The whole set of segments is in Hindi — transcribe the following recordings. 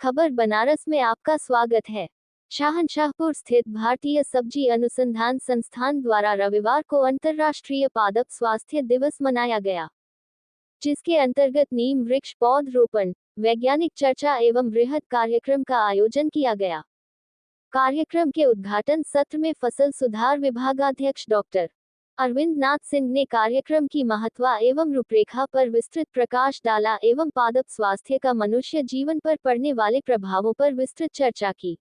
खबर बनारस में आपका स्वागत है। शाहनशाहपुर स्थित भारतीय सब्जी अनुसंधान संस्थान द्वारा रविवार को अंतर्राष्ट्रीय पादप स्वास्थ्य दिवस मनाया गया, जिसके अंतर्गत नीम वृक्ष पौधरोपण, वैज्ञानिक चर्चा एवं बृहद कार्यक्रम का आयोजन किया गया। कार्यक्रम के उद्घाटन सत्र में फसल सुधार विभागाध्यक्ष डॉक्टर अरविंद नाथ सिंह ने कार्यक्रम की महत्व एवं रूपरेखा पर विस्तृत प्रकाश डाला एवं पादप स्वास्थ्य का मनुष्य जीवन पर पड़ने वाले प्रभावों पर विस्तृत चर्चा की।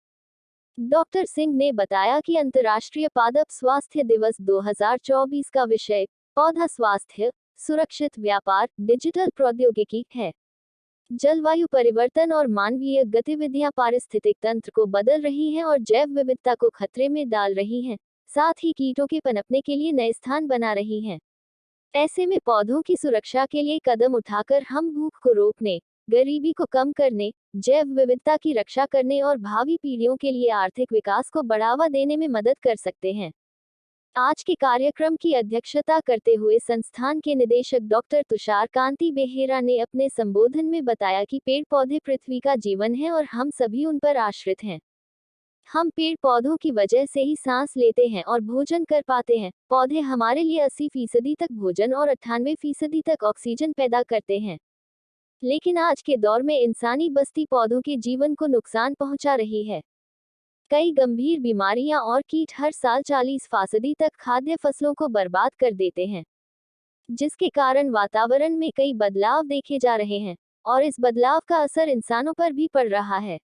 डॉक्टर सिंह ने बताया कि अंतर्राष्ट्रीय पादप स्वास्थ्य दिवस 2024 का विषय पौधा स्वास्थ्य, सुरक्षित व्यापार, डिजिटल प्रौद्योगिकी है। जलवायु परिवर्तन और मानवीय गतिविधियां पारिस्थितिक तंत्र को बदल रही हैं और जैव विविधता को खतरे में डाल रही हैं, साथ ही कीटों के पनपने के लिए नए स्थान बना रही हैं। ऐसे में पौधों की सुरक्षा के लिए कदम उठाकर हम भूख को रोकने, गरीबी को कम करने, जैव विविधता की रक्षा करने और भावी पीढ़ियों के लिए आर्थिक विकास को बढ़ावा देने में मदद कर सकते हैं। आज के कार्यक्रम की अध्यक्षता करते हुए संस्थान के निदेशक डॉक्टर तुषार कांति बेहेरा ने अपने संबोधन में बताया कि पेड़ पौधे पृथ्वी का जीवन है और हम सभी उन पर आश्रित हैं। हम पेड़ पौधों की वजह से ही सांस लेते हैं और भोजन कर पाते हैं। पौधे हमारे लिए 80% तक भोजन और 98% तक ऑक्सीजन पैदा करते हैं। लेकिन आज के दौर में इंसानी बस्ती पौधों के जीवन को नुकसान पहुंचा रही है। कई गंभीर बीमारियां और कीट हर साल 40% तक खाद्य फसलों को बर्बाद कर देते हैं, जिसके कारण वातावरण में कई बदलाव देखे जा रहे हैं और इस बदलाव का असर इंसानों पर भी पड़ रहा है।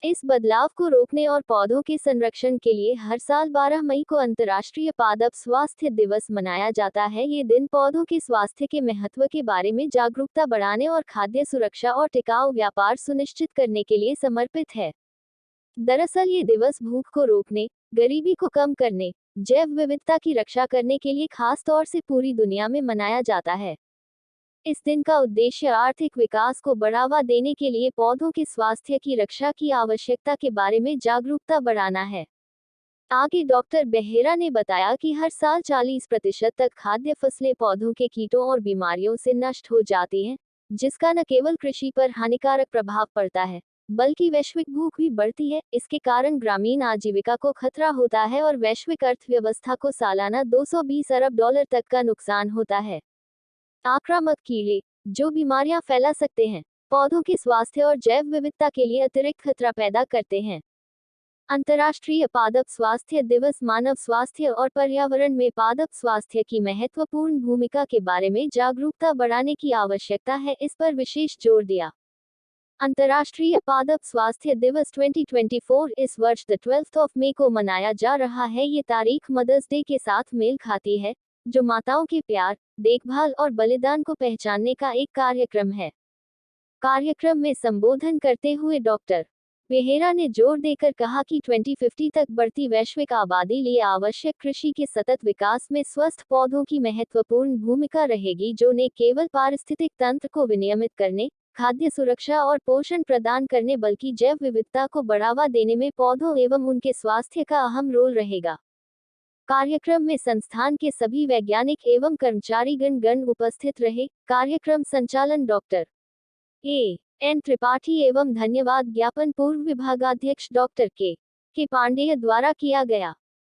इस बदलाव को रोकने और पौधों के संरक्षण के लिए हर साल 12 मई को अंतर्राष्ट्रीय पादप स्वास्थ्य दिवस मनाया जाता है। ये दिन पौधों के स्वास्थ्य के महत्व के बारे में जागरूकता बढ़ाने और खाद्य सुरक्षा और टिकाऊ व्यापार सुनिश्चित करने के लिए समर्पित है। दरअसल ये दिवस भूख को रोकने, गरीबी को कम करने, जैव विविधता की रक्षा करने के लिए खास तौर से पूरी दुनिया में मनाया जाता है। इस दिन का उद्देश्य आर्थिक विकास को बढ़ावा देने के लिए पौधों के स्वास्थ्य की रक्षा की आवश्यकता के बारे में जागरूकता बढ़ाना है। आगे डॉक्टर बेहेरा ने बताया कि हर साल 40% तक खाद्य फसलें पौधों के कीटों और बीमारियों से नष्ट हो जाती हैं, जिसका न केवल कृषि पर हानिकारक प्रभाव पड़ता है, बल्कि वैश्विक भूख भी बढ़ती है। इसके कारण ग्रामीण आजीविका को खतरा होता है और वैश्विक अर्थव्यवस्था को सालाना $220 अरब तक का नुकसान होता है। आक्रामक कीड़े, जो बीमारियां फैला सकते हैं, पौधों के स्वास्थ्य और जैव विविधता के लिए अतिरिक्त खतरा पैदा करते हैं। अंतर्राष्ट्रीय पादप स्वास्थ्य दिवस मानव स्वास्थ्य और पर्यावरण में पादप स्वास्थ्य की महत्वपूर्ण भूमिका के बारे में जागरूकता बढ़ाने की आवश्यकता है, इस पर विशेष जोर दिया। अंतर्राष्ट्रीय पादप स्वास्थ्य दिवस 2024 इस वर्ष 12 मई को मनाया जा रहा है। ये तारीख मदर्स डे के साथ मेल खाती है, जो माताओं के प्यार, देखभाल और बलिदान को पहचानने का एक कार्यक्रम है। कार्यक्रम में संबोधन करते हुए डॉक्टर बेहेरा ने जोर देकर कहा कि 2050 तक बढ़ती वैश्विक आबादी लिए आवश्यक कृषि के सतत विकास में स्वस्थ पौधों की महत्वपूर्ण भूमिका रहेगी, जो न केवल पारिस्थितिक तंत्र को विनियमित करने, खाद्य सुरक्षा और पोषण प्रदान करने, बल्कि जैव विविधता को बढ़ावा देने में पौधों एवं उनके स्वास्थ्य का अहम रोल रहेगा। कार्यक्रम में संस्थान के सभी वैज्ञानिक एवं कर्मचारीगण उपस्थित रहे। कार्यक्रम संचालन डॉक्टर एन त्रिपाठी एवं धन्यवाद ज्ञापन पूर्व विभागाध्यक्ष डॉक्टर के पांडेय द्वारा किया गया।